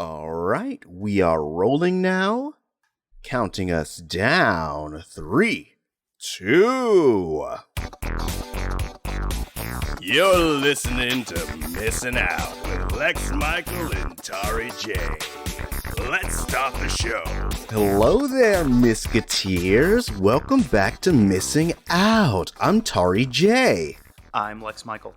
All right, we are rolling now. Counting us down. 3, 2. You're listening to Missing Out with Lex Michael and Tauri Jay. Let's start the show. Hello there, Misketeers. Welcome back to Missing Out. I'm Tauri Jay. I'm Lex Michael.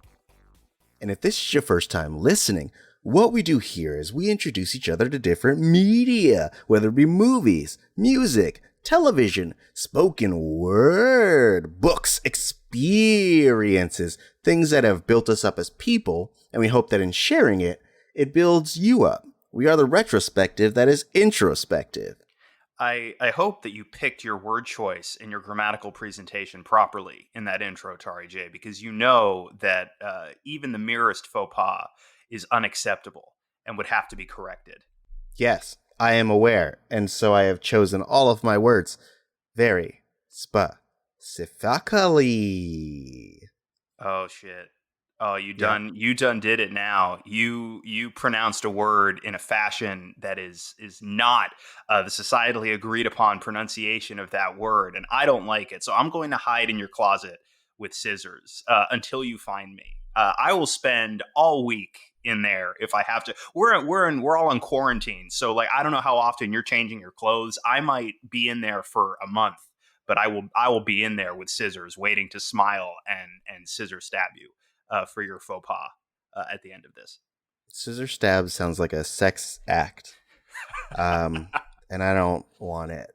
And if this is your first time listening, what we do here is we introduce each other to different media, whether it be movies, music, television, spoken word, books, experiences, things that have built us up as people, and we hope that in sharing it, it builds you up. We are the retrospective that is introspective. I hope that you picked your word choice and your grammatical presentation properly in that intro, Tauri Jay, because you know that even the merest faux pas is unacceptable and would have to be corrected. Yes, I am aware, and so I have chosen all of my words very specifically. Oh shit. Oh, you done did it now. You pronounced a word in a fashion that is not the societally agreed upon pronunciation of that word, and I don't like it. So I'm going to hide in your closet with scissors until you find me. I will spend all week in there if I have to. We're all in quarantine, so like I don't know how often you're changing your clothes. I might be in there for a month, but I will be in there with scissors, waiting to smile and scissor stab you for your faux pas at the end of this. Scissor stab sounds like a sex act, and I don't want it.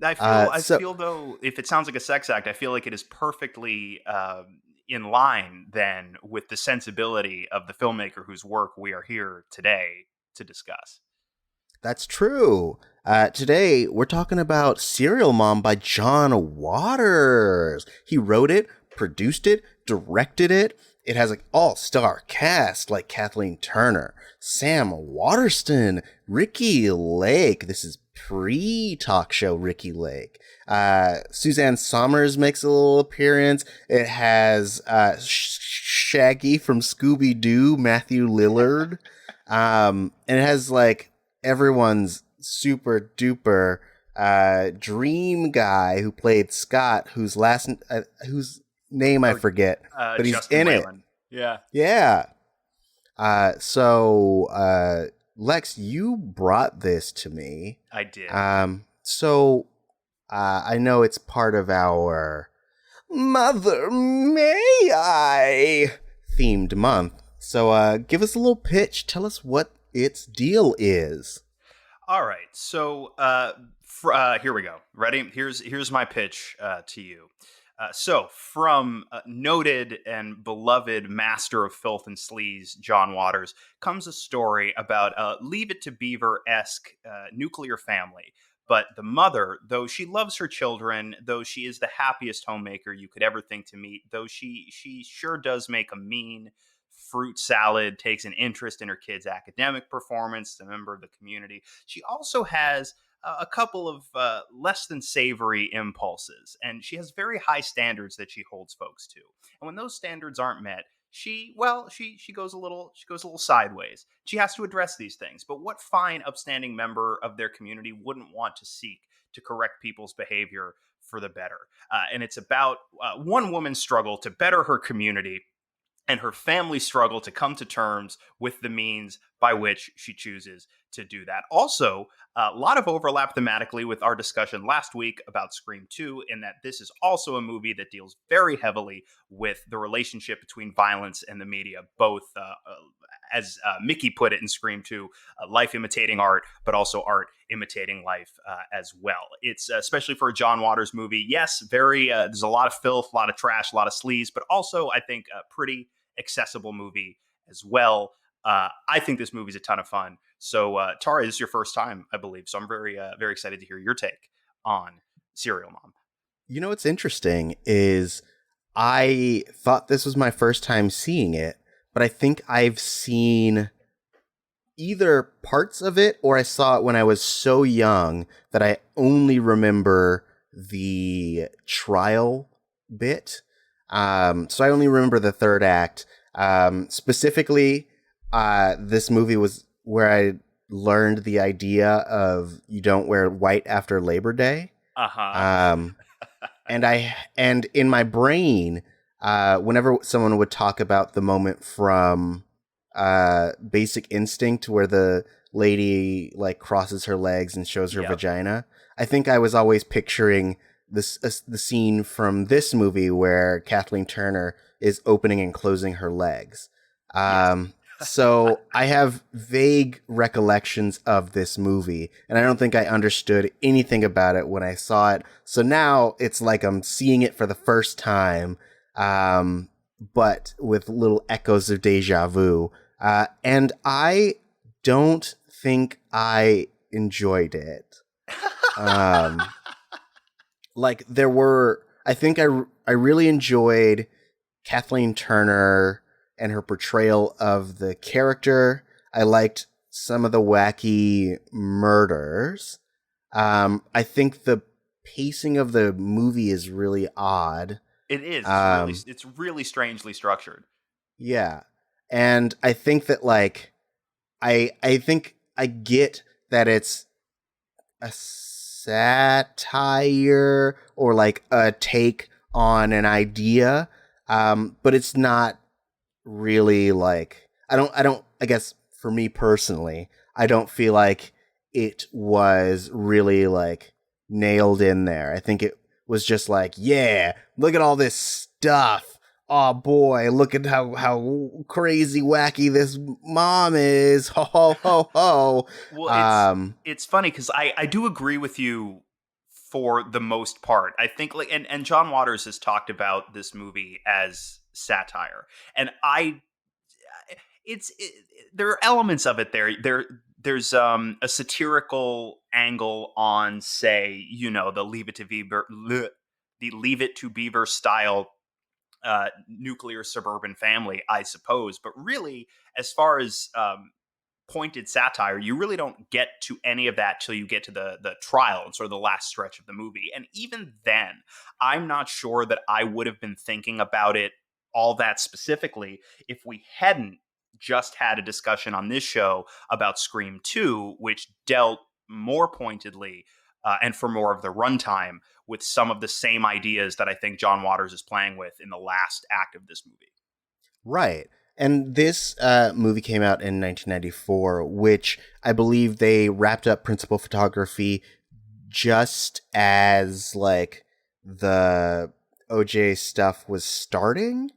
I feel though, if it sounds like a sex act, I feel like it is perfectly in line then with the sensibility of the filmmaker whose work we are here today to discuss. That's true. Today, we're talking about Serial Mom by John Waters. He wrote it, produced it, directed it. It has like all-star cast like Kathleen Turner, Sam Waterston, Ricky Lake. This is pre-talk show Ricky Lake. Suzanne Somers makes a little appearance. It has Shaggy from Scooby-Doo, Matthew Lillard. And it has like everyone's super duper dream guy who played Scott, whose name I forget, but he's Justin in Whalen. it. Yeah. So Lex, you brought this to me. I did. So I know it's part of our Mother May I themed month. So give us a little pitch. Tell us what its deal is. All right. So here we go. Ready? Here's my pitch to you. So from noted and beloved master of filth and sleaze, John Waters, comes a story about a Leave It to Beaver-esque nuclear family. But the mother, though she loves her children, though she is the happiest homemaker you could ever think to meet, though she sure does make a mean fruit salad, takes an interest in her kids' academic performance, a member of the community, she also has a couple of less than savory impulses, and she has very high standards that she holds folks to. And when those standards aren't met, she goes a little sideways. She has to address these things. But what fine, upstanding member of their community wouldn't want to seek to correct people's behavior for the better? And it's about one woman's struggle to better her community and her family struggle to come to terms with the means by which she chooses to do that. Also, a lot of overlap thematically with our discussion last week about Scream 2, in that this is also a movie that deals very heavily with the relationship between violence and the media, both, as Mickey put it in Scream 2, life imitating art, but also art imitating life as well. It's especially for a John Waters movie. Yes, there's a lot of filth, a lot of trash, a lot of sleaze, but also I think a pretty accessible movie as well. I think this movie's a ton of fun. So, Tara, this is your first time, I believe. So I'm very, very excited to hear your take on Serial Mom. You know what's interesting is I thought this was my first time seeing it, but I think I've seen either parts of it or I saw it when I was so young that I only remember the trial bit. So I only remember the third act. Specifically, this movie was where I learned the idea of you don't wear white after Labor Day. Uh-huh. Um, and in my brain, whenever someone would talk about the moment from Basic Instinct where the lady like crosses her legs and shows her Yep. vagina, I think I was always picturing the scene from this movie where Kathleen Turner is opening and closing her legs. Yes. So I have vague recollections of this movie, and I don't think I understood anything about it when I saw it. So now it's like I'm seeing it for the first time, but with little echoes of deja vu. And I don't think I enjoyed it. Like I think I really enjoyed Kathleen Turner and her portrayal of the character. I liked some of the wacky murders. I think the pacing of the movie is really odd. It is. It's really strangely structured. Yeah. And I think that like I think I get that it's a satire or like a take on an idea, but it's not really like I guess for me personally, I don't feel like it was really like nailed in there. I think it was just like, yeah, look at all this stuff. Oh boy, look at how crazy wacky this mom is. Ho ho ho ho. Well, it's funny because I do agree with you for the most part. I think like and John Waters has talked about this movie as satire, and there are elements of it there's a satirical angle on, say, the Leave It to Beaver style nuclear suburban family, I suppose. But really, as far as pointed satire, you really don't get to any of that till you get to the trial and sort of the last stretch of the movie. And even then, I'm not sure that I would have been thinking about it all that specifically if we hadn't just had a discussion on this show about Scream 2, which dealt more pointedly and for more of the runtime with some of the same ideas that I think John Waters is playing with in the last act of this movie. Right. And this movie came out in 1994, which I believe they wrapped up principal photography just as like the OJ stuff was starting.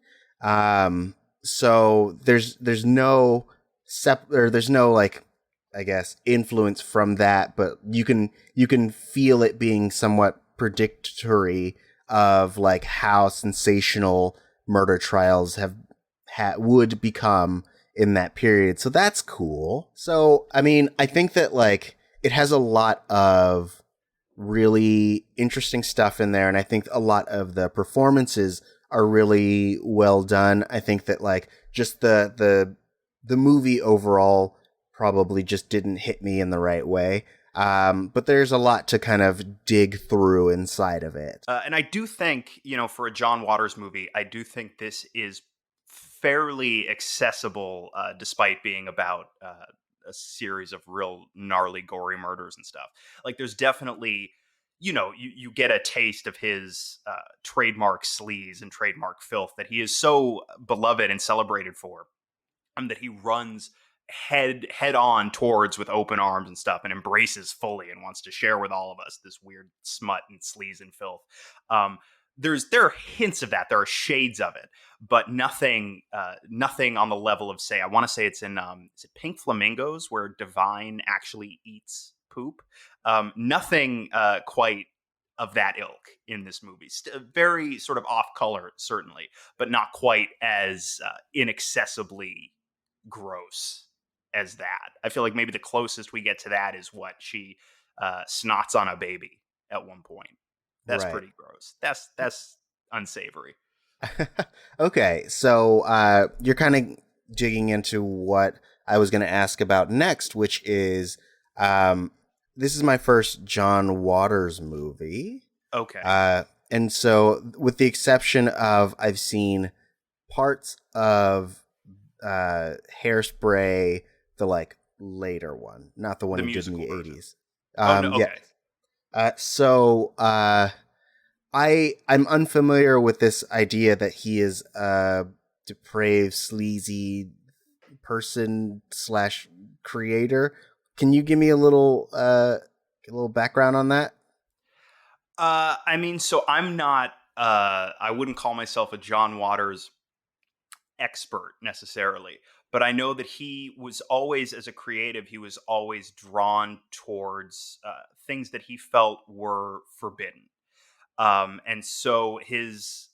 So there's no there's no like, I guess, influence from that, but you can feel it being somewhat predictory of like how sensational murder trials would become in that period. So that's cool. So I mean, I think that like it has a lot of really interesting stuff in there, and I think a lot of the performances are really well done. I think that like just the movie overall probably just didn't hit me in the right way. But there's a lot to kind of dig through inside of it. And I do think, for a John Waters movie, I do think this is fairly accessible, despite being about a series of real gnarly, gory murders and stuff. Like, there's definitely, you get a taste of his trademark sleaze and trademark filth that he is so beloved and celebrated for, that he runs head on towards with open arms and stuff, and embraces fully and wants to share with all of us this weird smut and sleaze and filth. There are hints of that, there are shades of it, but nothing on the level of, say, I want to say it's in is it Pink Flamingos where Divine actually eats poop. Nothing quite of that ilk in this movie. Very sort of off color, certainly, but not quite as inaccessibly gross as that. I feel like maybe the closest we get to that is what she snots on a baby at one point. That's Right. pretty gross. That's unsavory. Okay, so you're kind of digging into what I was going to ask about next, which is this is my first John Waters movie. Okay. And so, with the exception of I've seen parts of Hairspray, the like later one, not the one The he did in musical the version. 80s. Oh no, Yeah. okay. I'm unfamiliar with this idea that he is a depraved, sleazy person slash creator. Can you give me a little background on that? I mean, so I'm not. I wouldn't call myself a John Waters expert necessarily, but I know that he was always, as a creative, he was always drawn towards things that he felt were forbidden. And so his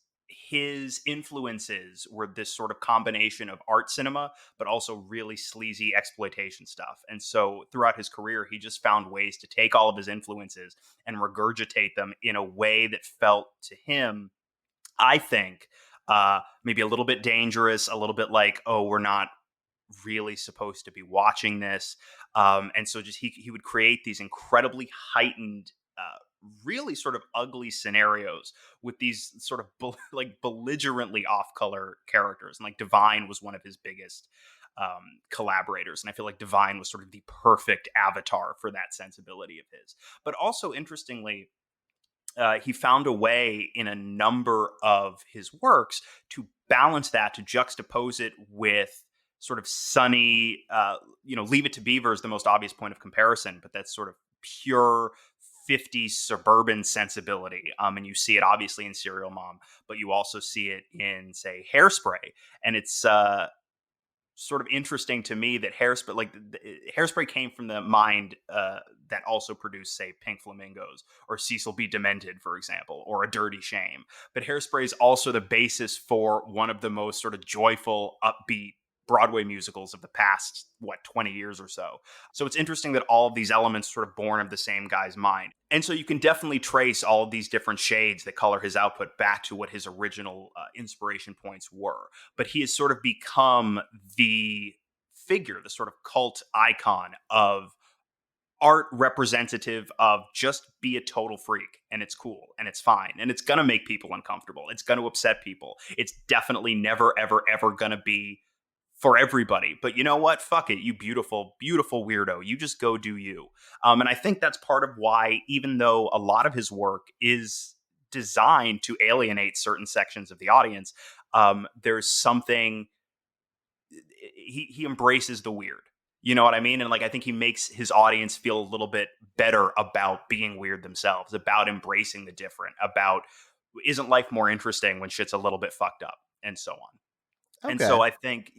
influences were this sort of combination of art cinema but also really sleazy exploitation stuff. And so throughout his career he just found ways to take all of his influences and regurgitate them in a way that felt to him, I think, maybe a little bit dangerous, a little bit like, oh, we're not really supposed to be watching this. And so just he would create these incredibly heightened, really sort of ugly scenarios with these sort of like belligerently off color characters. And like Divine was one of his biggest collaborators. And I feel like Divine was sort of the perfect avatar for that sensibility of his. But also, interestingly, he found a way in a number of his works to balance that, to juxtapose it with sort of sunny, Leave It to Beaver is the most obvious point of comparison, but that's sort of pure 50s suburban sensibility. And you see it obviously in Serial Mom, but you also see it in, say, Hairspray. And it's sort of interesting to me that Hairspray came from the mind that also produced, say, Pink Flamingos or Cecil B. Demented, for example, or A Dirty Shame. But Hairspray is also the basis for one of the most sort of joyful, upbeat Broadway musicals of the past, 20 years or so. So it's interesting that all of these elements sort of born of the same guy's mind. And so you can definitely trace all of these different shades that color his output back to what his original inspiration points were. But he has sort of become the figure, the sort of cult icon of art representative of just be a total freak and it's cool and it's fine and it's going to make people uncomfortable. It's going to upset people. It's definitely never, ever, ever going to be for everybody. But you know what? Fuck it, you beautiful, beautiful weirdo. You just go do you. And I think that's part of why, even though a lot of his work is designed to alienate certain sections of the audience, there's something, he embraces the weird. You know what I mean? And like, I think he makes his audience feel a little bit better about being weird themselves, about embracing the different, about isn't life more interesting when shit's a little bit fucked up, and so on. And Okay. so I think,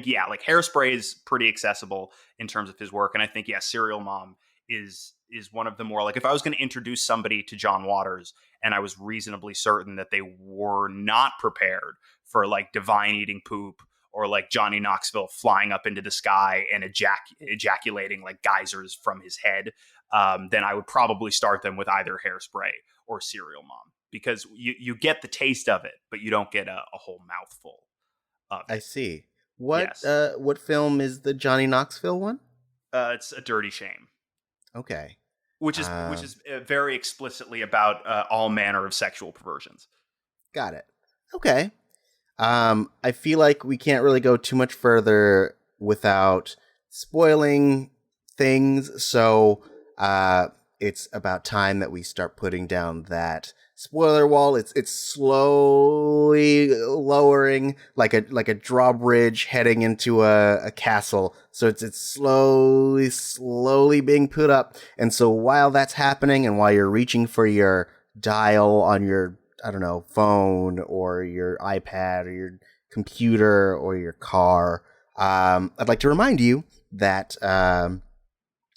yeah, like Hairspray is pretty accessible in terms of his work. And I think, yeah, Serial Mom is one of the more, like, if I was going to introduce somebody to John Waters and I was reasonably certain that they were not prepared for like Divine eating poop or like Johnny Knoxville flying up into the sky and ejaculating like geysers from his head, then I would probably start them with either Hairspray or Serial Mom, because you get the taste of it, but you don't get a whole mouthful of I it. see. Yes. What film is the Johnny Knoxville one? It's A Dirty Shame, Okay. which is Um, very explicitly about all manner of sexual perversions. got it. Okay. I feel like we can't really go too much further without spoiling things, so it's about time that we start putting down that spoiler wall. It's slowly lowering like a drawbridge heading into a castle. So it's slowly being put up. And so while that's happening, and while you're reaching for your dial on your, I don't know, phone or your iPad or your computer or your car, I'd like to remind you that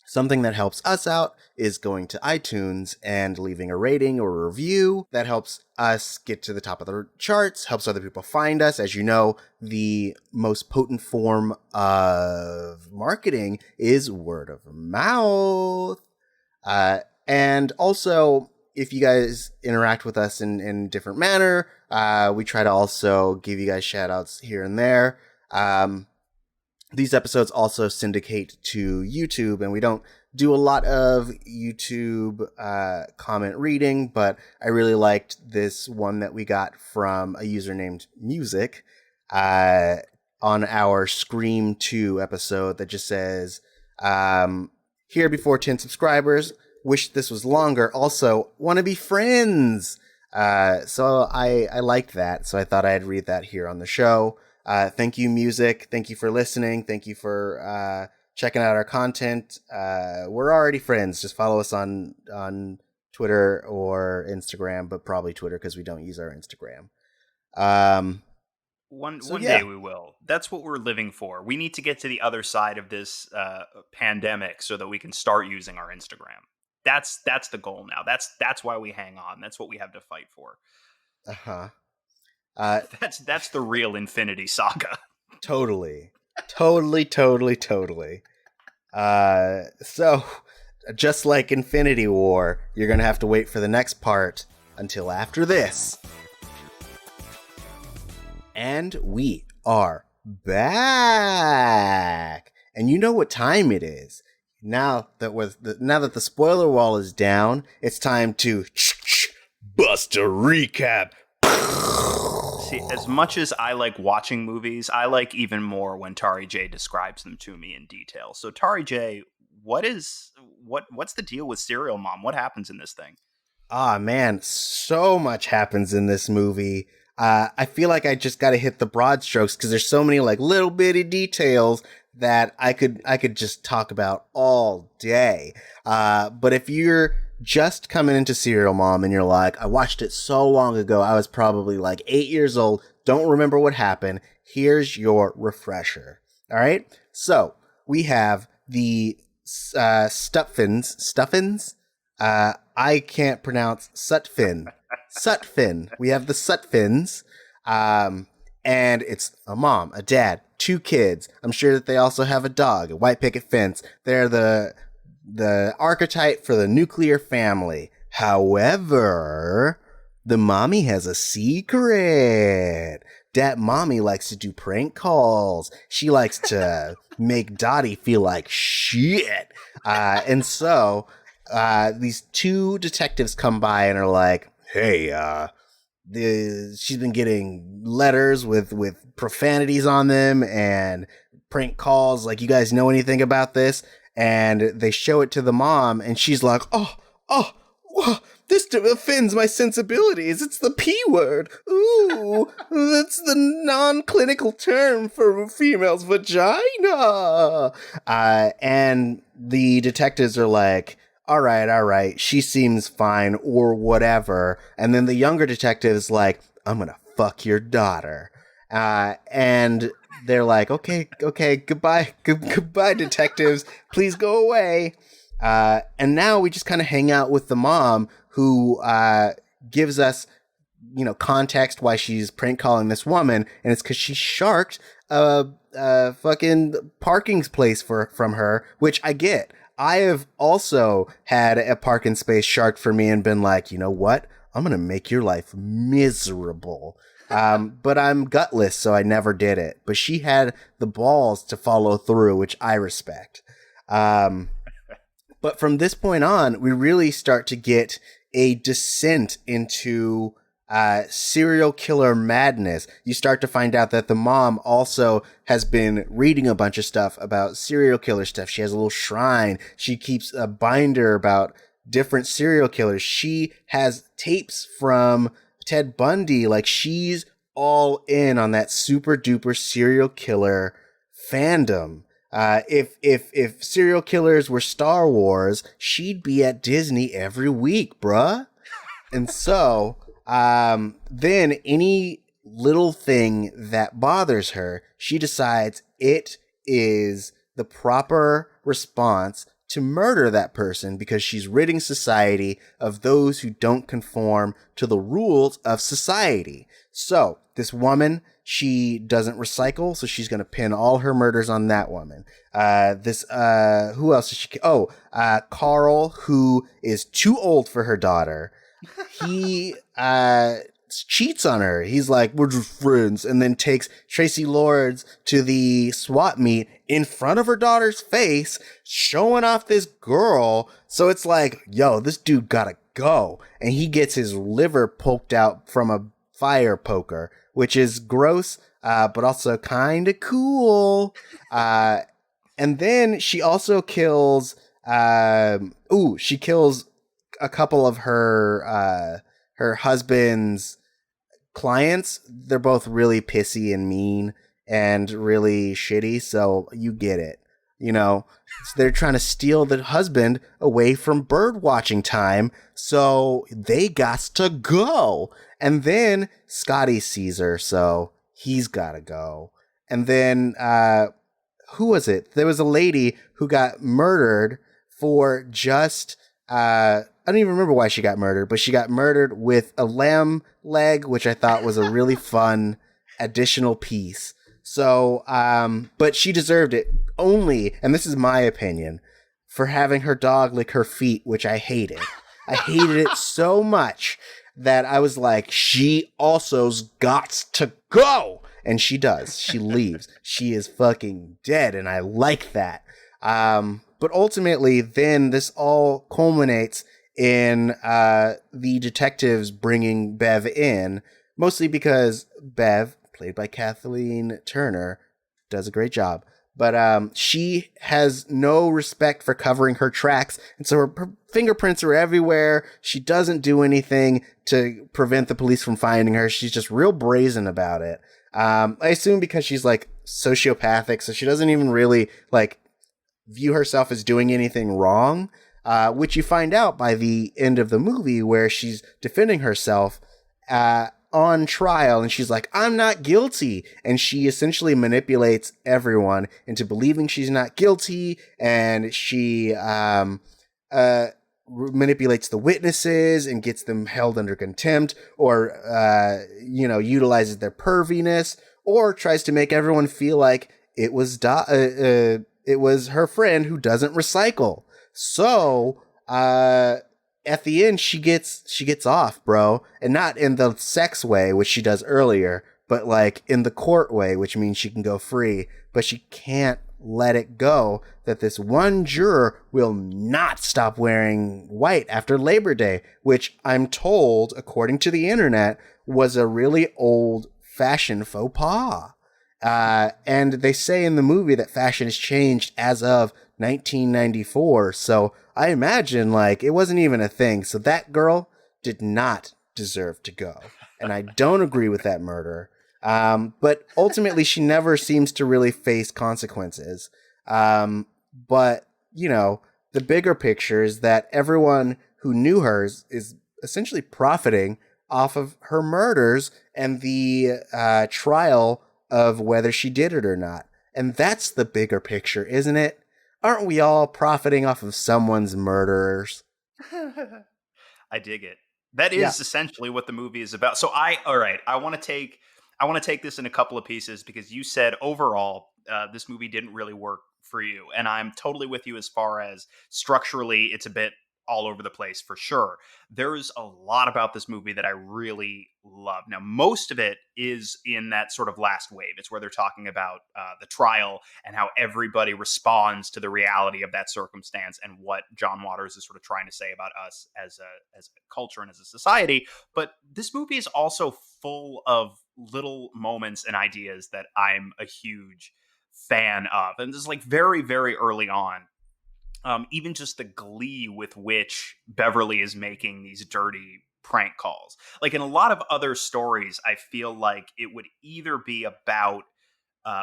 something that helps us out is going to iTunes and leaving a rating or a review. That helps us get to the top of the charts, helps other people find us. As you know, the most potent form of marketing is word of mouth. And also, if you guys interact with us in different manner, we try to also give you guys shout outs here and there. These episodes also syndicate to YouTube, and we don't do a lot of YouTube comment reading, but I really liked this one that we got from a user named Music on our Scream 2 episode that just says, Here before 10 subscribers. Wish this was longer. Also, want to be friends. So I liked that. So I thought I'd read that here on the show. Thank you, music. Thank you for listening. Thank you for checking out our content. We're already friends. Just follow us on Twitter or Instagram, but probably Twitter because we don't use our Instagram. One day we will. That's what we're living for. We need to get to the other side of this pandemic so that we can start using our Instagram. That's the goal now. That's why we hang on. That's what we have to fight for. That's the real Infinity Saga. Totally. So, just like Infinity War, you're gonna have to wait for the next part until after this. And we are back. And you know what time it is. Now that the spoiler wall is down, it's time to bust a recap. See, as much as I like watching movies, I like even more when Tauri Jay describes them to me in detail. So Tauri Jay, what's the deal with Serial Mom? What happens in this thing? Ah, man, so much happens in this movie. I feel like I just got to hit the broad strokes because there's so many like little bitty details that I could just talk about all day. But if you're just coming into Serial Mom and you're like, I watched it so long ago, I was probably like 8 years old, don't remember what happened, here's your refresher. All right? So we have the Stuffins. I can't pronounce Sutphin. We have the Sutphins. And it's a mom, a dad, 2 kids. I'm sure that they also have a dog, a white picket fence. They're the archetype for the nuclear family. However, the mommy has a secret. Dat mommy likes to do prank calls. She likes to make Dottie feel like shit. And so these 2 detectives come by and are like, hey, she's been getting letters with profanities on them and prank calls. Like, you guys know anything about this? And they show it to the mom, and she's like, oh, this offends my sensibilities. It's the P word. Ooh, that's the non-clinical term for a female's vagina. And the detectives are like, all right, she seems fine or whatever. And then the younger detective is like, I'm going to fuck your daughter. And they're like, okay, goodbye, detectives. Please go away. And now we just kind of hang out with the mom who gives us, context why she's prank calling this woman. And it's because she sharked a fucking parking place from her, which I get. I have also had a parking space sharked for me and been like, you know what? I'm going to make your life miserable. But I'm gutless, so I never did it. But she had the balls to follow through, which I respect. But from this point on, we really start to get a descent into serial killer madness. You start to find out that the mom also has been reading a bunch of stuff about serial killer stuff. She has a little shrine. She keeps a binder about different serial killers. She has tapes from Ted Bundy. Like, she's all in on that super duper serial killer fandom. If serial killers were Star Wars, she'd be at Disney every week, bruh. And so then any little thing that bothers her, she decides it is the proper response to murder that person because she's ridding society of those who don't conform to the rules of society. So this woman, she doesn't recycle, so she's going to pin all her murders on that woman. Who else is she? Carl, who is too old for her daughter. He cheats on her. He's like, we're just friends, and then takes Tracy Lords to the swap meet in front of her daughter's face, showing off this girl. So it's like, yo, this dude gotta go. And he gets his liver poked out from a fire poker, which is gross, but also kind of cool. And then she also kills. She kills a couple of her husband's clients. They're both really pissy and mean and really shitty, so you get it. You know, so they're trying to steal the husband away from bird watching time, so they got to go. And then Scotty sees her, so he's got to go. And then who was it? There was a lady who got murdered for just I don't even remember why she got murdered, but she got murdered with a lamb leg, which I thought was a really fun additional piece. So, but she deserved it only, and this is my opinion, for having her dog lick her feet, which I hated. I hated it so much that I was like, she also's got to go. And she does. She leaves. She is fucking dead, and I like that. But ultimately, then this all culminates in the detectives bringing Bev in, mostly because Bev, played by Kathleen Turner, does a great job. But she has no respect for covering her tracks, and so her fingerprints are everywhere. She doesn't do anything to prevent the police from finding her. She's just real brazen about it. I assume because she's like sociopathic, so she doesn't even really like view herself as doing anything wrong, which you find out by the end of the movie where she's defending herself on trial, and she's like, I'm not guilty. And she essentially manipulates everyone into believing she's not guilty, and she manipulates the witnesses and gets them held under contempt, or utilizes their perviness, or tries to make everyone feel like it was it was her friend who doesn't recycle. So at the end, she gets off, bro, and not in the sex way, which she does earlier, but like in the court way, which means she can go free, but she can't let it go that this one juror will not stop wearing white after Labor Day, which I'm told, according to the internet, was a really old fashion faux pas. And they say in the movie that fashion has changed as of 1994. So I imagine like it wasn't even a thing. So that girl did not deserve to go. And I don't agree with that murder. But ultimately she never seems to really face consequences. But the bigger picture is that everyone who knew her is essentially profiting off of her murders and the trial of whether she did it or not. And that's the bigger picture, isn't it? Aren't we all profiting off of someone's murderers? I dig it. That is Yeah. essentially what the movie is about. So all right, I want to take this in a couple of pieces because you said overall this movie didn't really work for you, and I'm totally with you as far as structurally it's a bit all over the place for sure. There's a lot about this movie that I really love. Now, most of it is in that sort of last wave. It's where they're talking about the trial and how everybody responds to the reality of that circumstance and what John Waters is sort of trying to say about us as a culture and as a society. But this movie is also full of little moments and ideas that I'm a huge fan of. And this is like very, very early on. Even just the glee with which Beverly is making these dirty prank calls. Like in a lot of other stories, I feel like it would either be about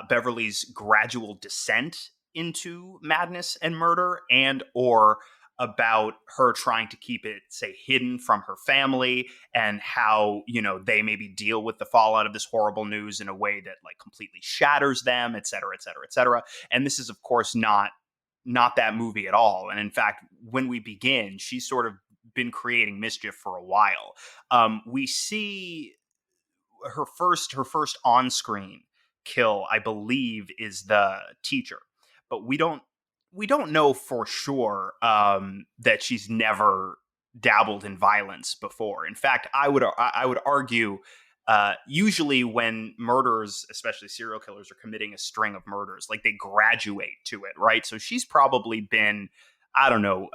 Beverly's gradual descent into madness and murder, and or about her trying to keep it, say, hidden from her family, and how they maybe deal with the fallout of this horrible news in a way that like completely shatters them, et cetera, et cetera, et cetera. And this is, of course, not that movie at all. And in fact, when we begin, she's sort of been creating mischief for a while. We see her first on-screen kill, I believe, is the teacher, but we don't know for sure that she's never dabbled in violence before. In fact, I would argue usually when murderers, especially serial killers, are committing a string of murders, like they graduate to it, right? So she's probably been, I don't know,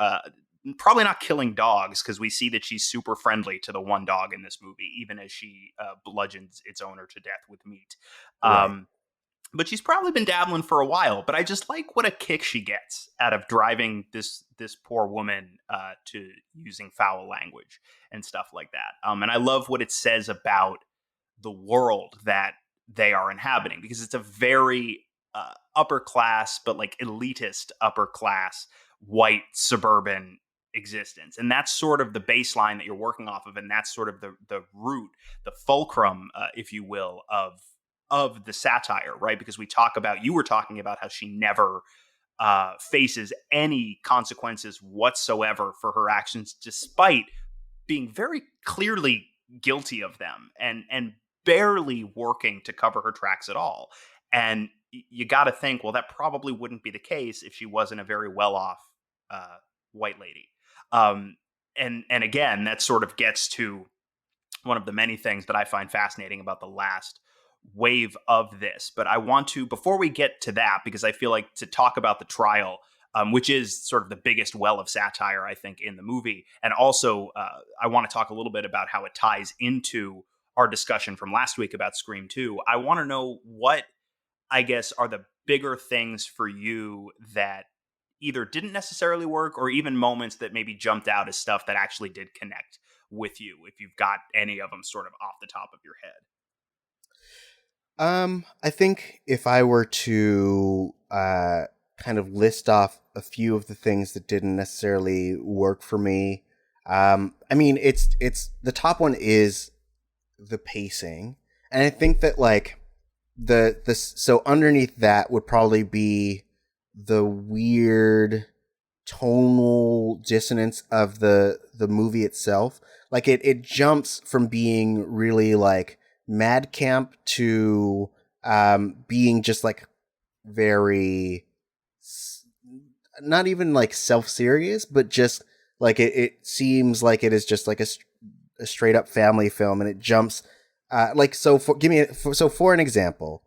probably not killing dogs, because we see that she's super friendly to the one dog in this movie, even as she bludgeons its owner to death with meat. Right. Um, but she's probably been dabbling for a while. But I just like what a kick she gets out of driving this poor woman to using foul language and stuff like that. And I love what it says about the world that they are inhabiting, because it's a very upper class, but like elitist upper class white suburban existence, and that's sort of the baseline that you're working off of, and that's sort of the root, the fulcrum, if you will, of the satire, right? Because you were talking about how she never faces any consequences whatsoever for her actions, despite being very clearly guilty of them, and barely working to cover her tracks at all. And you got to think, well, that probably wouldn't be the case if she wasn't a very well-off white lady. And again, that sort of gets to one of the many things that I find fascinating about the last wave of this. But I want to, before we get to that, because I feel like to talk about the trial, which is sort of the biggest well of satire, I think, in the movie. And also, I want to talk a little bit about how it ties into our discussion from last week about Scream 2. I want to know what, I guess, are the bigger things for you that either didn't necessarily work, or even moments that maybe jumped out as stuff that actually did connect with you, if you've got any of them sort of off the top of your head. I think if I were to kind of list off a few of the things that didn't necessarily work for me, I mean, it's the top one is the pacing, and I think that like so underneath that would probably be the weird tonal dissonance of the movie itself. Like it jumps from being really like mad camp to being just like very not even like self-serious, but just like it seems like it is just like a straight up family film, and it jumps like so for an example,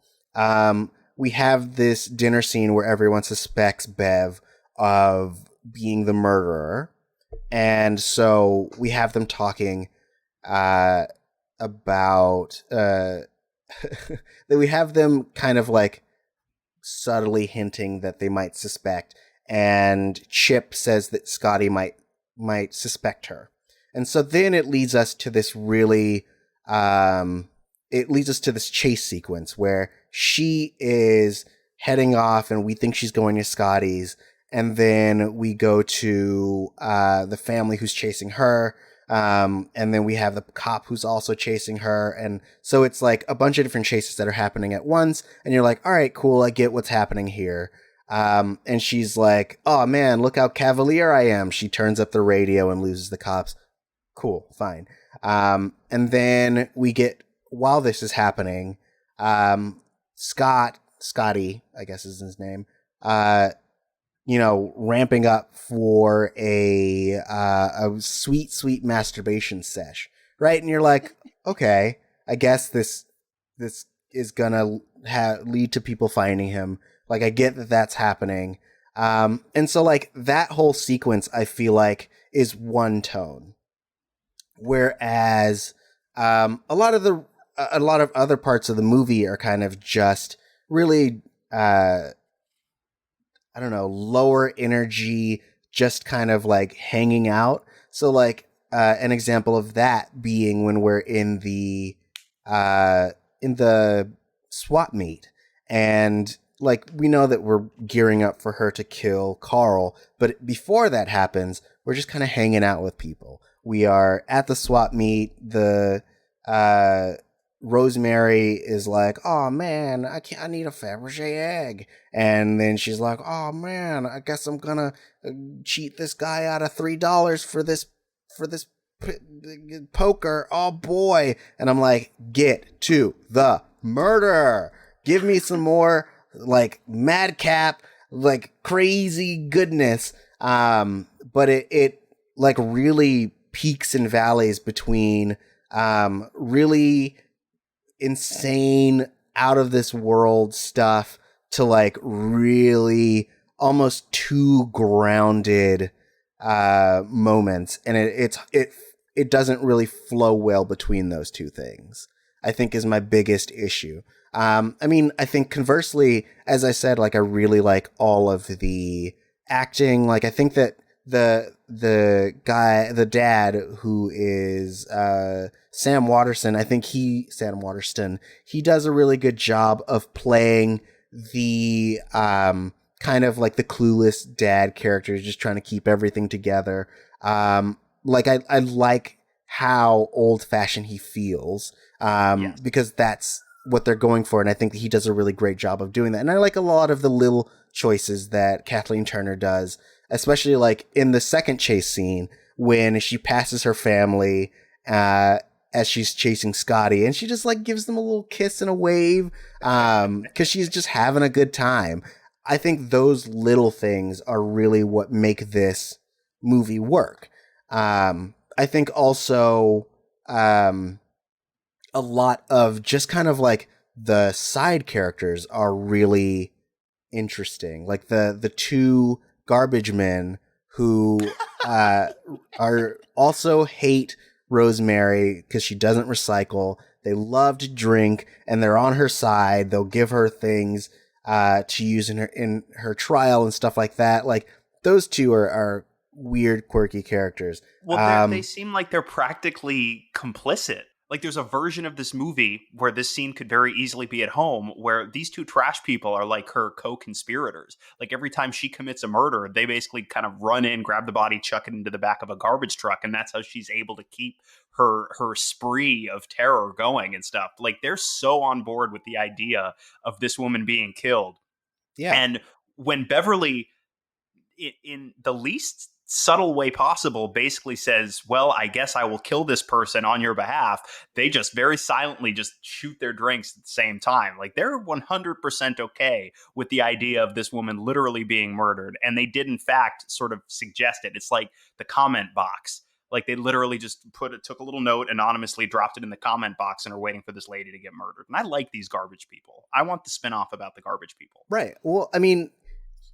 we have this dinner scene where everyone suspects Bev of being the murderer, and so we have them talking about that we have them kind of like subtly hinting that they might suspect, and Chip says that Scotty might suspect her, and so then it leads us to this really chase sequence where she is heading off and we think she's going to Scotty's, and then we go to the family who's chasing her, and then we have the cop who's also chasing her, and so it's like a bunch of different chases that are happening at once, and you're like, all right, cool, I get what's happening here. And she's like, oh man, look how cavalier I am. She turns up the radio and loses the cops. Cool, fine. And then we get, while this is happening, Scotty, I guess is his name, ramping up for a sweet masturbation sesh, right? And you're like, okay, I guess this is gonna lead to people finding him. Like, I get that that's happening. And so like that whole sequence, I feel like, is one tone. Whereas a lot of other parts of the movie are kind of just really I don't know, lower energy, just kind of like hanging out. So like an example of that being when we're in the swap meet, and like we know that we're gearing up for her to kill Carl, but before that happens, we're just kind of hanging out with people. We are at the swap meet. The Rosemary is like, oh man, I need a Fabergé egg. And then she's like, oh man, I guess I'm gonna cheat this guy out of $3 for this poker. Oh boy. And I'm like, get to the murder. Give me some more like madcap, like crazy goodness. But it like really peaks and valleys between really insane, out of this world stuff to like really almost too grounded moments, and it doesn't really flow well between those two things. I think is my biggest issue. I mean, I think conversely, as I said, like I really like all of the acting. Like I think that the dad who is Sam Waterston, Sam Waterston, he does a really good job of playing the kind of like the clueless dad character, just trying to keep everything together. Like I like how old fashioned he feels, Yes. because that's what they're going for, and I think that he does a really great job of doing that. And I like a lot of the little choices that Kathleen Turner does, especially like in the second chase scene when she passes her family as she's chasing Scotty, and she just like gives them a little kiss and a wave because she's just having a good time. I think those little things are really what make this movie work. I think also a lot of just kind of like the side characters are really interesting. Like the two garbage men who are also hate Rosemary because she doesn't recycle. They love to drink and they're on her side. They'll give her things to use in her trial and stuff like that. Like those two are weird, quirky characters. Well, they seem like they're practically complicit. Like there's a version of this movie where this scene could very easily be at home, where these two trash people are like her co-conspirators. Like every time she commits a murder, they basically kind of run in, grab the body, chuck it into the back of a garbage truck, and that's how she's able to keep her spree of terror going and stuff. Like they're so on board with the idea of this woman being killed. Yeah. And when Beverly, in the least subtle way possible, basically says, well, I guess I will kill this person on your behalf, they just very silently just shoot their drinks at the same time. Like they're 100% okay with the idea of this woman literally being murdered, and they did in fact sort of suggest it. It's like the comment box. Like they literally just took a little note, anonymously dropped it in the comment box, and are waiting for this lady to get murdered. And I like these garbage people. I want the spinoff about the garbage people. Right. Well, I mean,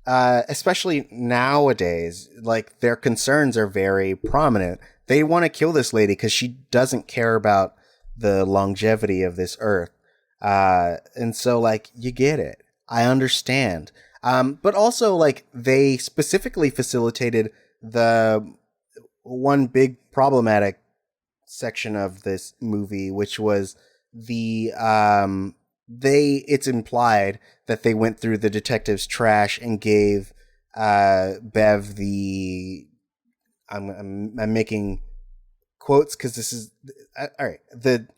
especially nowadays, like their concerns are very prominent. They want to kill this lady because she doesn't care about the longevity of this earth. And so like, you get it. I understand. But also like they specifically facilitated the one big problematic section of this movie, which was the, it's implied that they went through the detective's trash and gave Bev the I'm making quotes because this is all right, the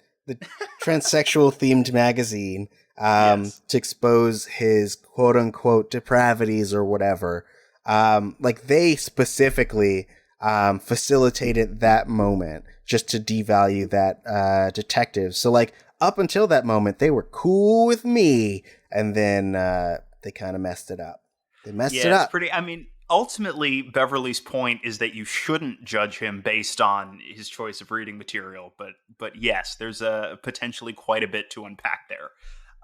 transsexual themed magazine Yes. to expose his quote unquote depravities or whatever. Like they specifically facilitated that moment just to devalue that detective. So like up until that moment, they were cool with me, and then they kind of messed it up. They messed it It's up. pretty. I mean, ultimately, Beverly's point is that you shouldn't judge him based on his choice of reading material. But yes, there's a potentially quite a bit to unpack there.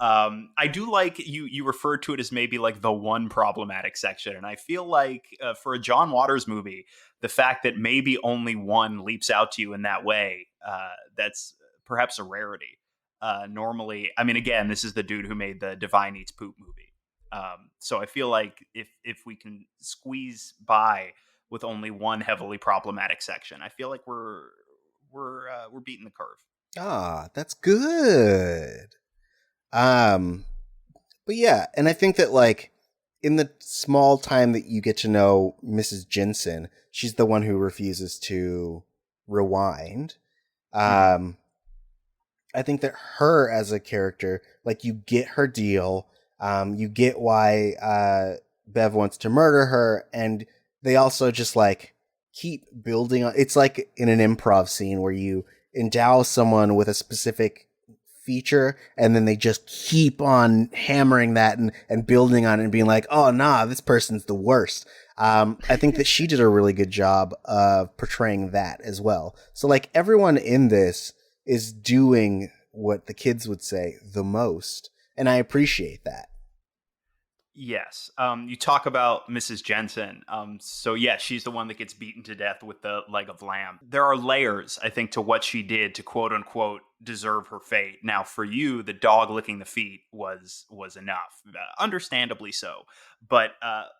I do like you referred to it as maybe like the one problematic section, and I feel like for a John Waters movie, the fact that maybe only one leaps out to you in that way, that's perhaps a rarity. Normally, I mean, again, this is the dude who made the Divine Eats Poop movie. So I feel like if we can squeeze by with only one heavily problematic section, I feel like we're beating the curve. Ah, that's good. Um, but yeah, and I think that like in the small time that you get to know Mrs. Jensen, she's the one who refuses to rewind. Mhm. Um, I think that her as a character, like you get her deal, you get why Bev wants to murder her, and they also just like keep building on. It's like in an improv scene where you endow someone with a specific feature, and then they just keep on hammering that and building on it and being like, oh nah, this person's the worst. I think that she did a really good job of portraying that as well. So like everyone in this is doing what the kids would say the most, and I appreciate that. Yes. You talk about Mrs. Jensen. So yeah, she's the one that gets beaten to death with the leg of lamb. There are layers, I think, to what she did to quote unquote deserve her fate. Now, for you, the dog licking the feet was enough, understandably so. But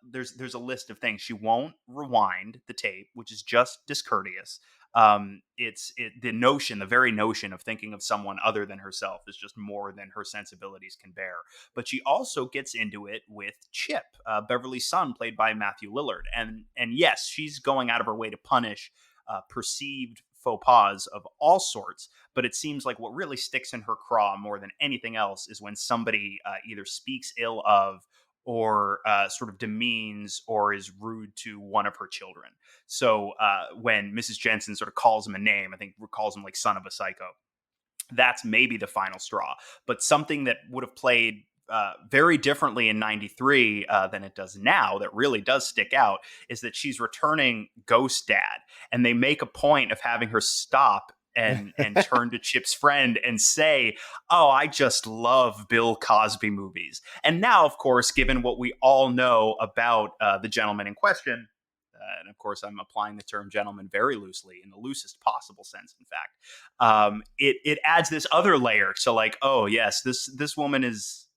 there's a list of things. She won't rewind the tape, which is just discourteous. The very notion of thinking of someone other than herself is just more than her sensibilities can bear. But she also gets into it with Chip, Beverly's son, played by Matthew Lillard, and yes, she's going out of her way to punish perceived faux pas of all sorts. But it seems like what really sticks in her craw more than anything else is when somebody either speaks ill of or sort of demeans or is rude to one of her children. So when Mrs. Jensen sort of calls him a name, I think calls him like son of a psycho, that's maybe the final straw. But something that would have played very differently in 93 than it does now, that really does stick out, is that she's returning Ghost Dad. And they make a point of having her stop and turn to Chip's friend and say, "Oh, I just love Bill Cosby movies." And now, of course, given what we all know about the gentleman in question, and of course, I'm applying the term gentleman very loosely, in the loosest possible sense, in fact. It adds this other layer. So, like, oh yes, this woman is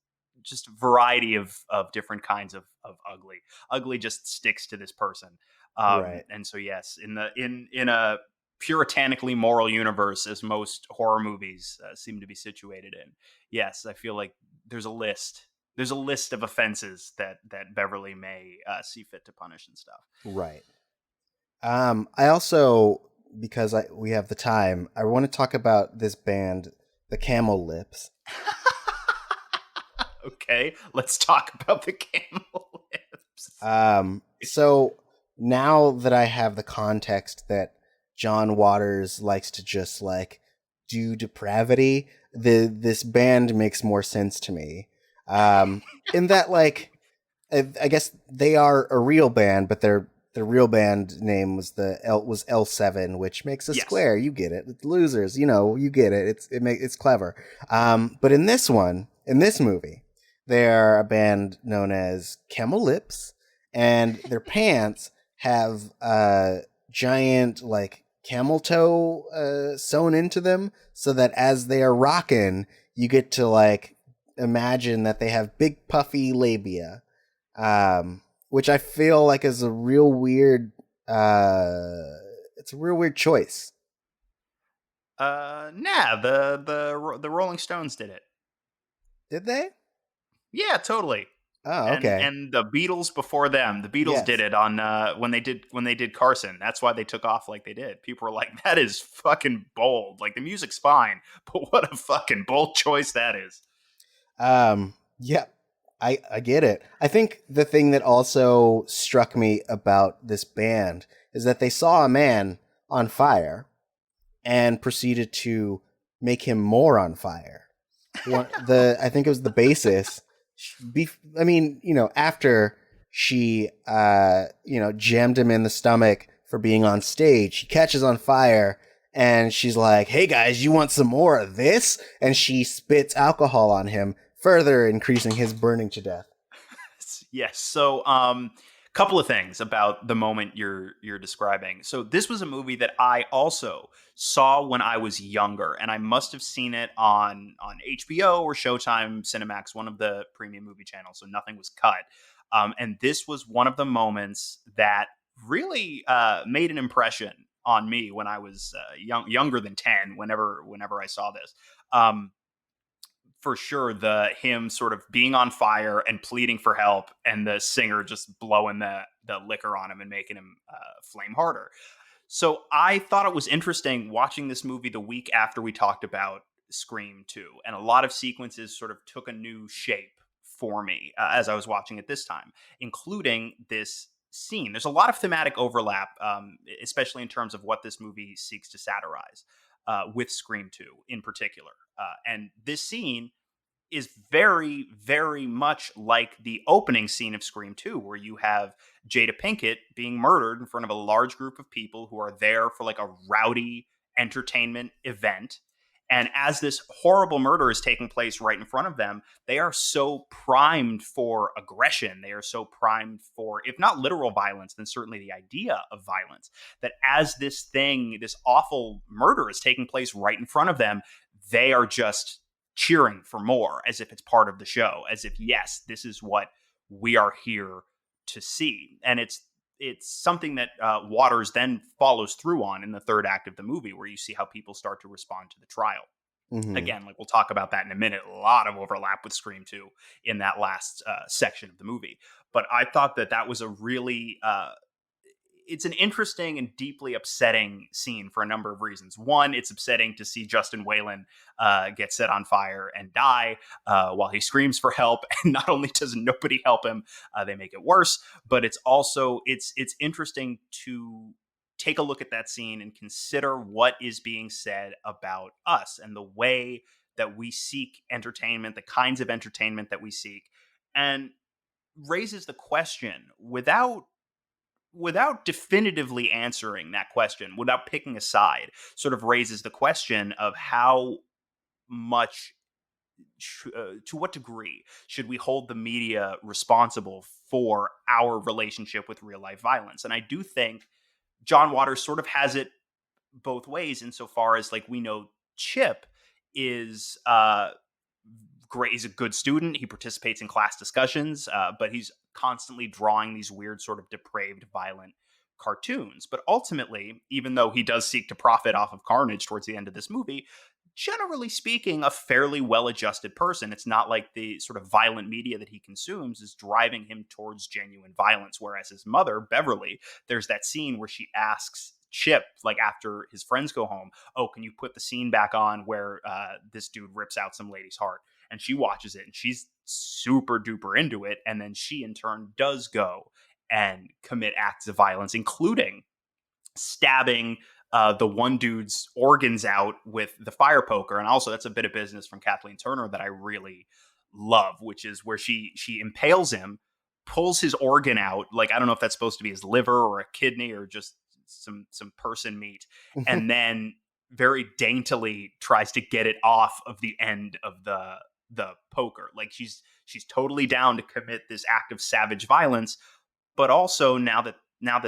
just a variety of different kinds of ugly. Ugly just sticks to this person. Right. And so, yes, in a puritanically moral universe, as most horror movies seem to be situated in, yes, I feel like there's a list. There's a list of offenses that Beverly may see fit to punish and stuff. Right. I also, because we have the time, I want to talk about this band, the Camel Lips. Okay, let's talk about the Camel Lips. So now that I have the context that John Waters likes to just like do depravity, this band makes more sense to me. In that, like, I guess they are a real band, but their real band name was was L7, which makes a Yes. square. You get it. It's losers, you get it. It's clever. But in this movie, they're a band known as Camel Lips, and their pants have giant like camel toe sewn into them, so that as they are rocking, you get to like imagine that they have big puffy labia, which I feel like is a real weird. It's a real weird choice. Nah, the Rolling Stones did it. Did they? Yeah, totally. Oh, And okay. and the Beatles before them. The Beatles did Yes. it on when they did Carson. That's why they took off like they did. People were like, "That is fucking bold." Like, the music's fine, but what a fucking bold choice that is. Yeah, I get it. I think the thing that also struck me about this band is that they saw a man on fire and proceeded to make him more on fire. I think it was the bassist. I mean, after she, jammed him in the stomach for being on stage, he catches on fire and she's like, "Hey guys, you want some more of this?" And she spits alcohol on him, further increasing his burning to death. Yes. So, couple of things about the moment you're describing. So, this was a movie that I also saw when I was younger, and I must have seen it on HBO or Showtime, Cinemax, one of the premium movie channels. So nothing was cut. And this was one of the moments that really made an impression on me when I was younger than 10. Whenever I saw this. For sure, the him sort of being on fire and pleading for help, and the singer just blowing the liquor on him and making him flame harder. So I thought it was interesting watching this movie the week after we talked about Scream 2, and a lot of sequences sort of took a new shape for me as I was watching it this time, including this scene. There's a lot of thematic overlap, especially in terms of what this movie seeks to satirize with Scream 2 in particular. And this scene is very, very much like the opening scene of Scream 2, where you have Jada Pinkett being murdered in front of a large group of people who are there for like a rowdy entertainment event. And as this horrible murder is taking place right in front of them, they are so primed for aggression. They are so primed for, if not literal violence, then certainly the idea of violence. That as this awful murder is taking place right in front of them, they are just cheering for more, as if it's part of the show, as if, yes, this is what we are here to see. And it's something that Waters then follows through on in the third act of the movie, where you see how people start to respond to the trial. Mm-hmm. Again, like we'll talk about that in a minute. A lot of overlap with Scream 2 in that last section of the movie. But I thought that was a really it's an interesting and deeply upsetting scene for a number of reasons. One, it's upsetting to see Justin Whalen get set on fire and die while he screams for help. And not only does nobody help him, they make it worse. But it's also it's interesting to take a look at that scene and consider what is being said about us and the way that we seek entertainment, the kinds of entertainment that we seek, and raises the question without definitively answering that question, without picking a side, sort of raises the question of how much, to what degree, should we hold the media responsible for our relationship with real life violence? And I do think John Waters sort of has it both ways, insofar as, like, we know Chip is great. He's a good student. He participates in class discussions, but he's constantly drawing these weird, sort of depraved, violent cartoons. But ultimately, even though he does seek to profit off of carnage towards the end of this movie, generally speaking, a fairly well-adjusted person. It's not like the sort of violent media that he consumes is driving him towards genuine violence. Whereas his mother, Beverly, there's that scene where she asks Chip, like after his friends go home, oh, can you put the scene back on where this dude rips out some lady's heart? And she watches it and she's super duper into it. And then she in turn does go and commit acts of violence, including stabbing the one dude's organs out with the fire poker. And also, that's a bit of business from Kathleen Turner that I really love, which is where she impales him, pulls his organ out. Like, I don't know if that's supposed to be his liver or a kidney or just some person meat, and then very daintily tries to get it off of the end of the poker. Like, she's totally down to commit this act of savage violence, but also now that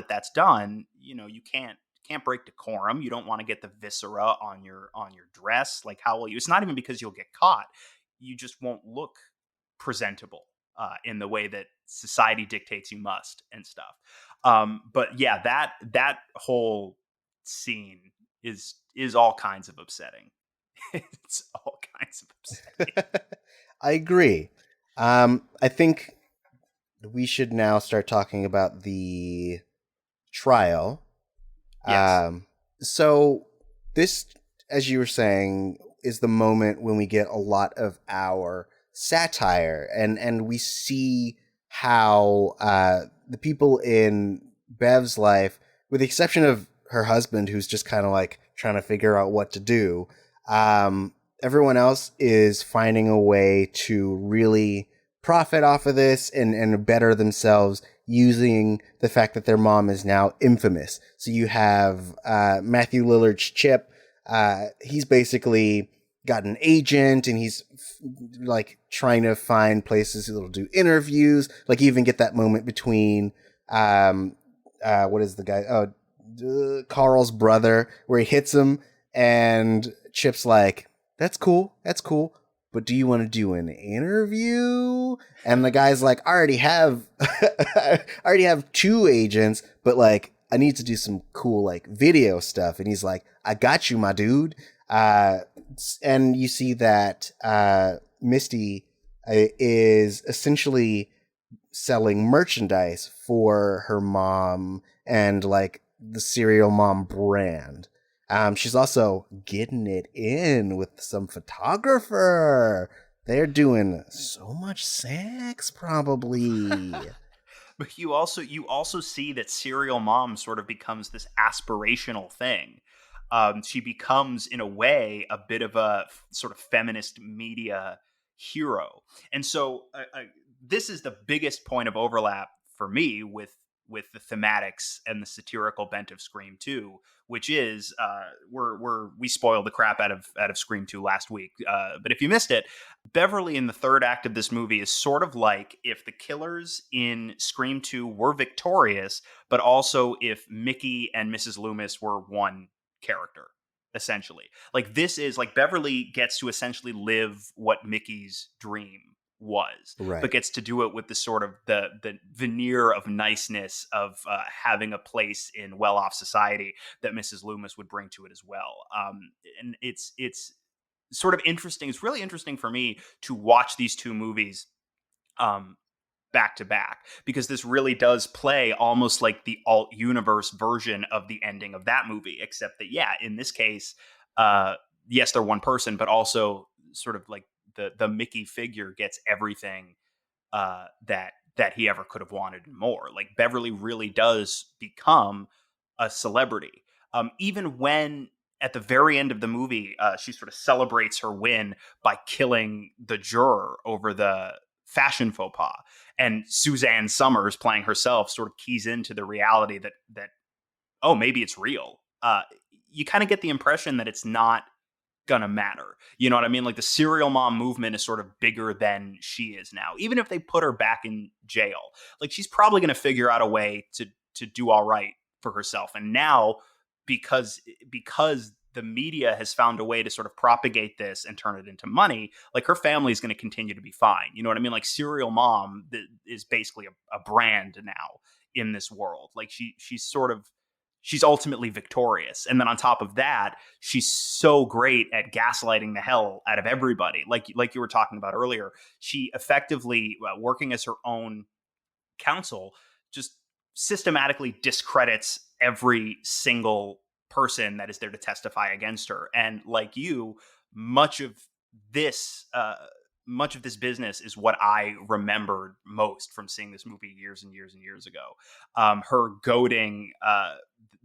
that's done, you know, you can't break decorum. You don't want to get the viscera on your dress. Like, how will you? It's not even because you'll get caught. You just won't look presentable in the way that society dictates you must, and stuff. But yeah, that whole scene is all kinds of upsetting. It's all kinds of upsetting. I agree. I think we should now start talking about the trial. Yes. So this, as you were saying, is the moment when we get a lot of our satire, and we see how the people in Bev's life, with the exception of her husband, who's just kind of like trying to figure out what to do, everyone else is finding a way to really profit off of this and better themselves using the fact that their mom is now infamous. So you have Matthew Lillard's Chip. He's basically got an agent, and he's like trying to find places that'll do interviews. Like, you even get that moment between what is the guy? Carl's brother, where he hits him, and Chip's like, "That's cool, but do you want to do an interview?" And the guy's like, I already have two agents, but like, I need to do some cool like video stuff. And he's like, I got you, my dude. And you see that Misty is essentially selling merchandise for her mom and like the Serial Mom brand. She's also getting it in with some photographer. They're doing so much sex, probably. But you also see that Serial Mom sort of becomes this aspirational thing. She becomes, in a way, a bit of a sort of feminist media hero. And so this is the biggest point of overlap for me with with the thematics and the satirical bent of Scream 2, which is we spoiled the crap out of Scream 2 last week. But if you missed it, Beverly in the third act of this movie is sort of like if the killers in Scream 2 were victorious, but also if Mickey and Mrs. Loomis were one character, essentially. Like, this is like Beverly gets to essentially live what Mickey's dream was, but Right. gets to do it with the sort of the veneer of niceness of having a place in well-off society that Mrs. Loomis would bring to it as well. And it's sort of interesting. It's really interesting for me to watch these two movies um, back to back, because this really does play almost like the alt universe version of the ending of that movie, except that, yeah, in this case, yes, they're one person, but also sort of like the Mickey figure gets everything that he ever could have wanted and more. Like, Beverly really does become a celebrity. Even when at the very end of the movie, she sort of celebrates her win by killing the juror over the fashion faux pas, and Suzanne Summers playing herself sort of keys into the reality that oh, maybe it's real. You kind of get the impression that it's not gonna matter. You know what I mean? Like, the serial mom movement is sort of bigger than she is now. Even if they put her back in jail, like, she's probably gonna figure out a way to do all right for herself. And now, because the media has found a way to sort of propagate this and turn it into money, like, her family is going to continue to be fine. You know what I mean? Like, serial mom is basically a brand now in this world. Like, she's ultimately victorious. And then on top of that, she's so great at gaslighting the hell out of everybody. Like you were talking about earlier, she effectively, working as her own counsel, just systematically discredits every single person that is there to testify against her. And like you, much of this much of this business is what I remembered most from seeing this movie years and years and years ago. Her goading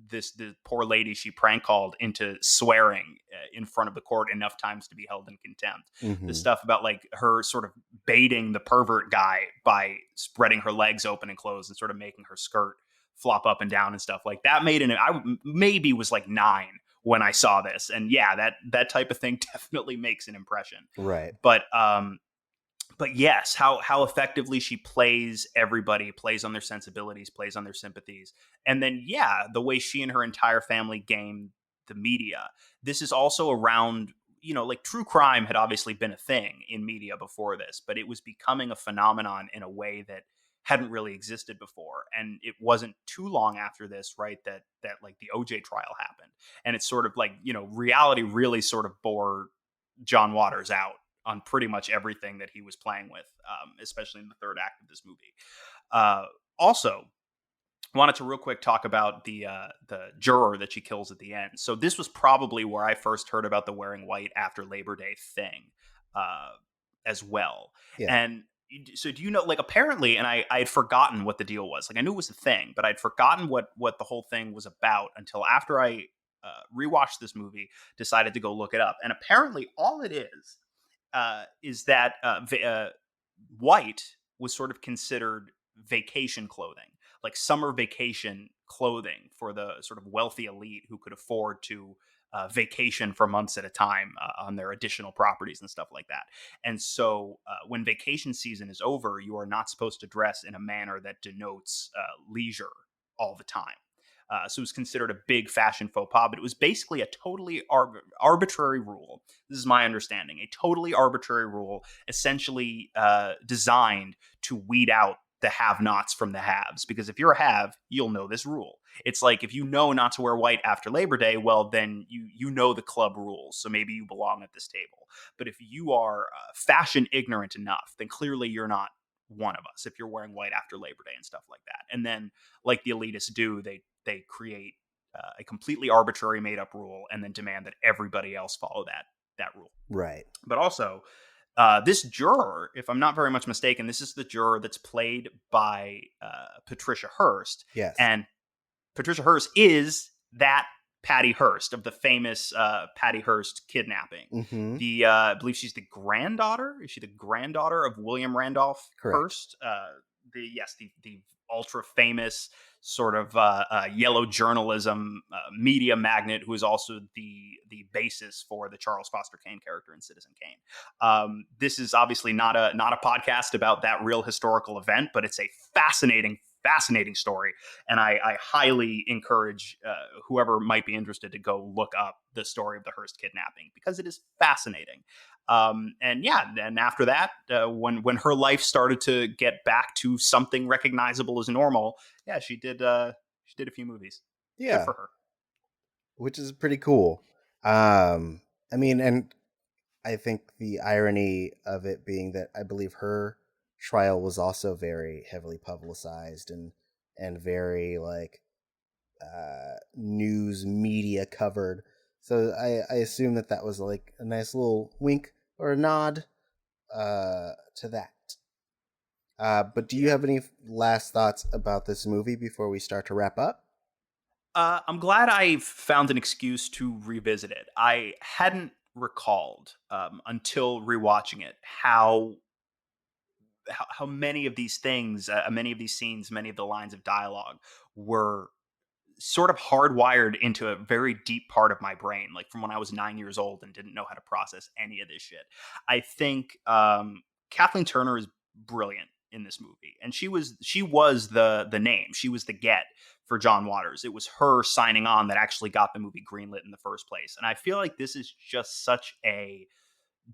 the poor lady she prank called into swearing in front of the court enough times to be held in contempt. The Mm-hmm. stuff about, like, her sort of baiting the pervert guy by spreading her legs open and closed and sort of making her skirt flop up and down and stuff like that I maybe was like 9 when I saw this. And yeah, that type of thing definitely makes an impression. Right. But yes, how effectively she plays everybody, plays on their sensibilities, plays on their sympathies. And then, yeah, the way she and her entire family game the media. This is also around, like, true crime had obviously been a thing in media before this, but it was becoming a phenomenon in a way that hadn't really existed before. And it wasn't too long after this, right, that like the OJ trial happened. And it's sort of like, reality really sort of bore John Waters out on pretty much everything that he was playing with, especially in the third act of this movie. Also, wanted to real quick talk about the juror that she kills at the end. So this was probably where I first heard about the wearing white after Labor Day thing, uh, as well. Yeah. And so, do you know, like, apparently, and I had forgotten what the deal was. Like, I knew it was a thing, but I'd forgotten what the whole thing was about until after I rewatched this movie, decided to go look it up. And apparently, all it is that white was sort of considered vacation clothing, like summer vacation clothing for the sort of wealthy elite who could afford to vacation for months at a time on their additional properties and stuff like that. And so when vacation season is over, you are not supposed to dress in a manner that denotes leisure all the time. So it was considered a big fashion faux pas, but it was basically a totally arbitrary rule. This is my understanding. A totally arbitrary rule, essentially designed to weed out the have-nots from the haves. Because if you're a have, you'll know this rule. It's like, if you know not to wear white after Labor Day, well, then you know the club rules, so maybe you belong at this table. But if you are fashion ignorant enough, then clearly you're not one of us if you're wearing white after Labor Day and stuff like that. And then, like the elitists do, they create a completely arbitrary made up rule and then demand that everybody else follow that rule. Right. But also, this juror, if I'm not very much mistaken, this is the juror that's played by Patricia Hearst. Yes. And Patricia Hearst is that Patty Hearst of the famous Patty Hearst kidnapping. Mm-hmm. I believe she's the granddaughter. Is she the granddaughter of William Randolph Correct. Hearst? The ultra famous sort of yellow journalism media magnate who is also the basis for the Charles Foster Kane character in Citizen Kane. This is obviously not a podcast about that real historical event, but it's a fascinating story, and I highly encourage whoever might be interested to go look up the story of the Hearst kidnapping because it is fascinating. And yeah, then after that, when her life started to get back to something recognizable as normal, yeah, she did a few movies. Good Yeah, for her. which is pretty cool. Um, I mean, and I think the irony of it being that I believe her trial was also very heavily publicized and very like news media covered. So I assume that that was like a nice little wink or a nod to that. But do you Yeah. have any last thoughts about this movie before we start to wrap up? I'm glad I found an excuse to revisit it. I hadn't recalled until rewatching it how many of these things, many of these scenes, many of the lines of dialogue were sort of hardwired into a very deep part of my brain, like from when I was 9 years old and didn't know how to process any of this shit. I think Kathleen Turner is brilliant in this movie, and she was the name, she was the get for John Waters. It was her signing on that actually got the movie greenlit in the first place, and I feel like this is just such a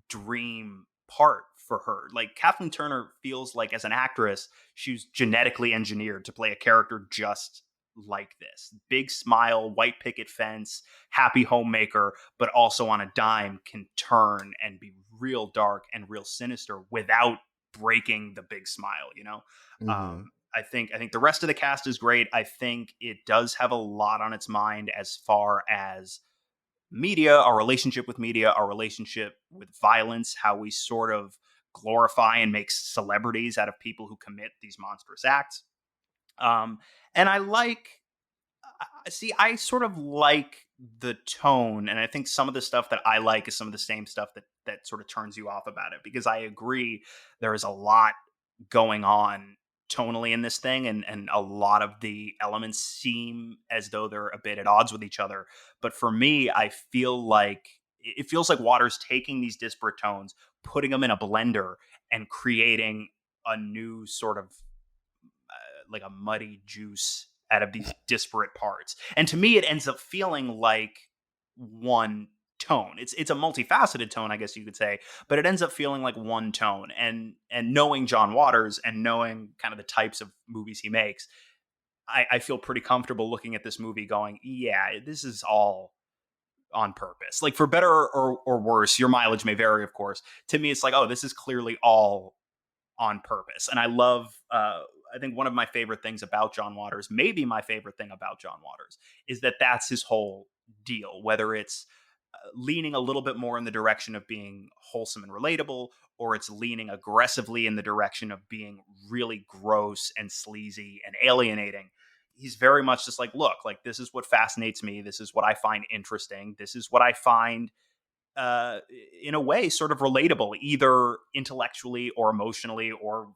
dream part for her. Like Kathleen Turner feels like as an actress, she's genetically engineered to play a character just like this. Big smile, white picket fence, happy homemaker, but also on a dime can turn and be real dark and real sinister without breaking the big smile, you know? Mm-hmm. I think the rest of the cast is great. I think it does have a lot on its mind as far as media, our relationship with media, our relationship with violence, how we sort of glorify and make celebrities out of people who commit these monstrous acts. Um, and I sort of like the tone, and I think some of the stuff that I like is some of the same stuff that sort of turns you off about it because I agree there is a lot going on tonally in this thing, and a lot of the elements seem as though they're a bit at odds with each other. But for me, I feel like it feels like Waters taking these disparate tones, putting them in a blender, and creating a new sort of like a muddy juice out of these disparate parts. And to me, it ends up feeling like one tone. It's a multifaceted tone, I guess you could say, but it ends up feeling like one tone. And knowing John Waters and knowing kind of the types of movies he makes, I feel pretty comfortable looking at this movie going, yeah, this is all on purpose. Like for better or worse, your mileage may vary, of course. To me, it's like, oh, this is clearly all on purpose. And I love, I think one of my favorite things about John Waters, maybe my favorite thing about John Waters, is that that's his whole deal, whether it's leaning a little bit more in the direction of being wholesome and relatable, or it's leaning aggressively in the direction of being really gross and sleazy and alienating. He's very much just like, look, like this is what fascinates me. This is what I find interesting. This is what I find uh, in a way sort of relatable, either intellectually or emotionally, or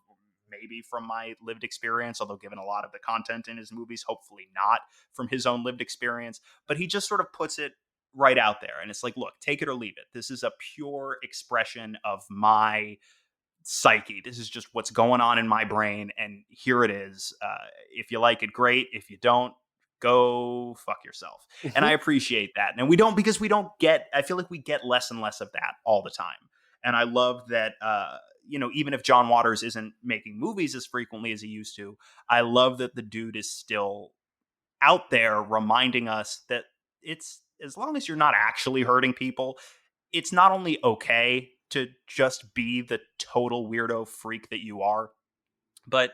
maybe from my lived experience, although given a lot of the content in his movies, hopefully not from his own lived experience. But he just sort of puts it right out there. And it's like, look, take it or leave it. This is a pure expression of my psyche. This is just what's going on in my brain. And here it is. If you like it, great. If you don't, go fuck yourself. And I appreciate that. And we don't, because we don't get, I feel like we get less and less of that all the time. And I love that, even if John Waters isn't making movies as frequently as he used to, I love that the dude is still out there reminding us that it's, as long as you're not actually hurting people, it's not only okay to just be the total weirdo freak that you are, but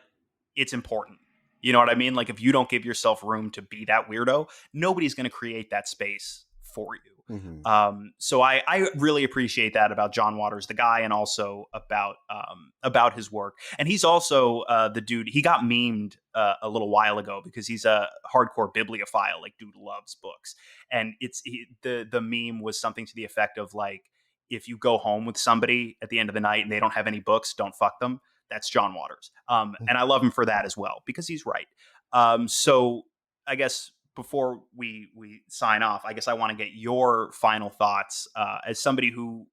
it's important. You know what I mean? Like if you don't give yourself room to be that weirdo, nobody's going to create that space for you. Mm-hmm. So I really appreciate that about John Waters, the guy, and also about his work. And he's also the dude. He got memed a little while ago because he's a hardcore bibliophile. Like, dude loves books, and the meme was something to the effect of like, if you go home with somebody at the end of the night and they don't have any books, don't fuck them. That's John Waters. And I love him for that as well, because he's right. So I guess before we sign off, I guess I want to get your final thoughts as somebody who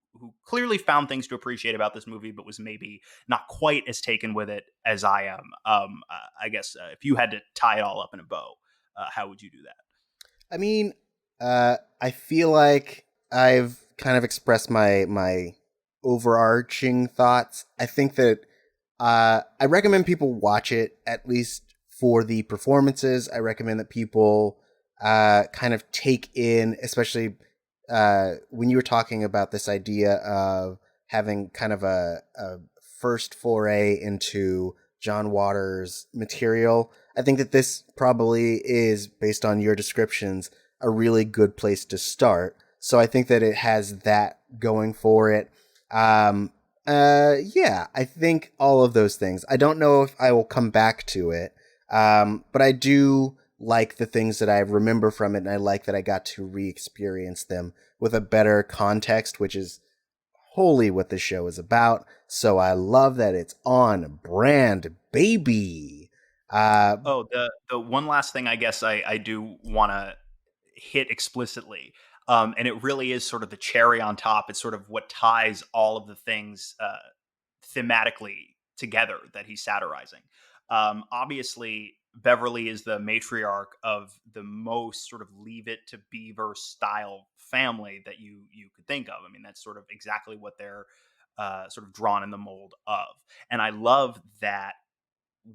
clearly found things to appreciate about this movie, but was maybe not quite as taken with it as I am. I guess if you had to tie it all up in a bow, how would you do that? I mean, I feel like I've kind of expressed my overarching thoughts. I think that I recommend people watch it, at least for the performances. I recommend that people kind of take in, especially when you were talking about this idea of having kind of a first foray into John Waters' material. I think that this probably is, based on your descriptions, a really good place to start. So I think that it has that going for it. Yeah, I think all of those things. I don't know if I will come back to it, but I do like the things that I remember from it, and I like that I got to re-experience them with a better context, which is wholly what the show is about. So I love that it's on brand, baby. The one last thing I guess I do want to hit explicitly, and it really is sort of the cherry on top. It's sort of what ties all of the things thematically together that he's satirizing. Obviously, Beverly is the matriarch of the most sort of Leave It to Beaver style family that you could think of. I mean, that's sort of exactly what they're sort of drawn in the mold of. And I love that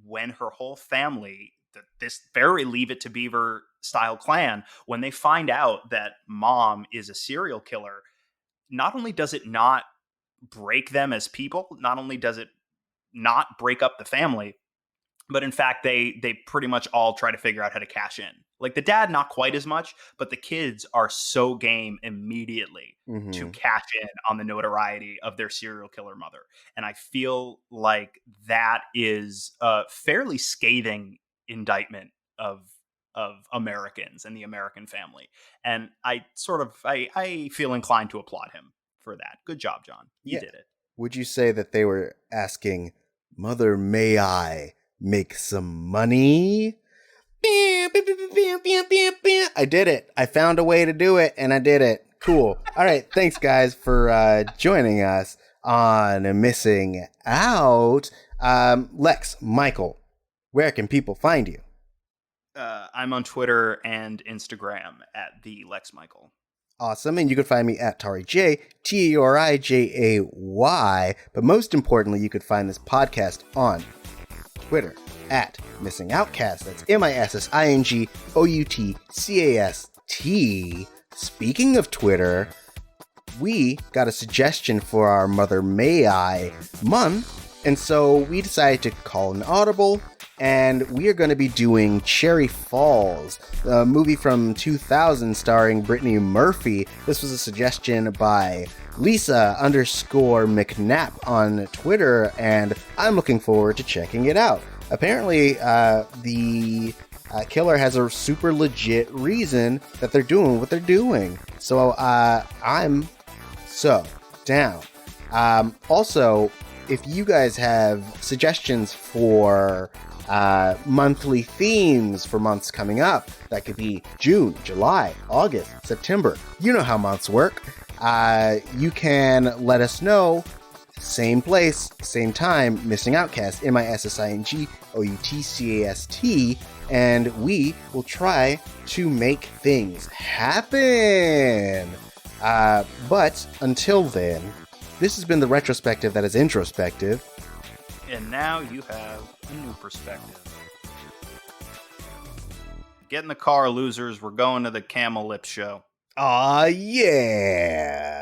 when her whole family, this very Leave It to Beaver style clan, when they find out that mom is a serial killer, not only does it not break them as people, not only does it not break up the family, but in fact, they pretty much all try to figure out how to cash in. Like the dad, not quite as much, but the kids are so game immediately to cash in on the notoriety of their serial killer mother. And I feel like that is a fairly scathing indictment of Americans and the American family. And I feel inclined to applaud him for that. Good job, John. You did it. Would you say that they were asking, Mother, may I make some money? I did it. I found a way to do it, and I did it. Cool. All right. Thanks, guys, for joining us on Missing Out. Lex, Michael, where can people find you? I'm on Twitter and Instagram at the Lex Michael. Awesome. And you can find me at Tauri Jay, TAURIJAY. But most importantly, you could find this podcast on Twitter at Missing Outcast. That's MISSINGOUTCAST. Speaking of Twitter, we got a suggestion for our Mother May I month, and so we decided to call an audible, and we are going to be doing Cherry Falls, a movie from 2000 starring Brittany Murphy. This was a suggestion by Lisa_McNapp on Twitter, and I'm looking forward to checking it out. Apparently, the killer has a super legit reason that they're doing what they're doing. So I'm so down. Also, if you guys have suggestions for monthly themes for months coming up, that could be June, July, August, September. You know how months work. You can let us know. Same place, same time, Missing Outcast, MISSINGOUTCAST, and we will try to make things happen. But until then, this has been the retrospective that is introspective. And now you have a new perspective. Get in the car, losers. We're going to the Camel Lips show. Aw, yeah.